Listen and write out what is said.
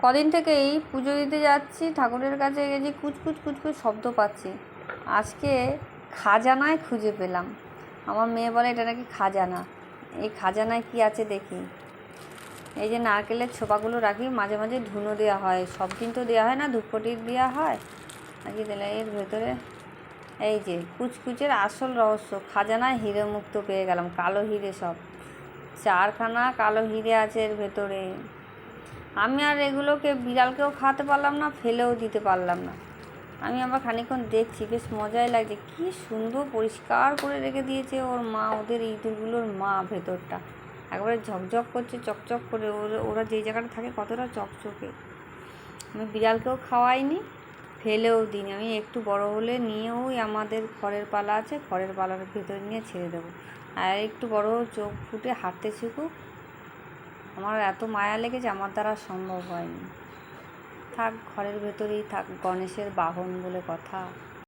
কদিন থেকেই পুজো দিতে যাচ্ছি, ঠাকুরের কাছে গেছি, কুচকুচ কুচকুচ শব্দ পাচ্ছি। আজকে খাজানায় খুঁজে পেলাম। আমার মেয়ে বলে এটা নাকি খাজানা। এই খাজানায় কি আছে দেখি। এই যে নারকেলের ছোপাগুলো রাখি, মাঝে মাঝে ধুনো দেওয়া হয়, সব দিন তো দেওয়া হয় না, ধূপকাঠি দেওয়া হয়। আজকে দিলে এর ভেতরে এই যে কুচকুচের আসল রহস্য, খাজানায় হিরে মুক্ত পেয়ে গেলাম, কালো হিরে সব 4খানা কালো হিরে আছে এর ভেতরে। আমি আর এগুলোকে বিড়ালকেও খাওয়াতে পারলাম না, ফেলেও দিতে পারলাম না। আমি আবার খানিকক্ষণ দেখছি, বেশ মজাই লাগছে, কি সুন্দর পরিষ্কার করে রেখে দিয়েছে ওর মা, ওদের ইঁদুরগুলোর মা। ভেতরটা একবারে ঝকঝক করছে, চকচক করে। ওরা যেই জায়গাটা থাকে কতটা চকচকে। আমি বিড়ালকেও খাওয়াইনি, ফেলেও দিইনি। আমি একটু বড় হলে নিয়ে ওই আমাদের খড়ের পালা আছে, খড়ের পালার ভেতরে নিয়ে ছেড়ে দেবো। আর একটু বড় চোখ ফুটে হাঁটতে শিখুক। আমার এত মায়া লেগেছে, আমার দ্বারা সম্ভব হয়নি। থাক, ঘরের ভেতরেই থাক, গণেশের বাহন বলে কথা।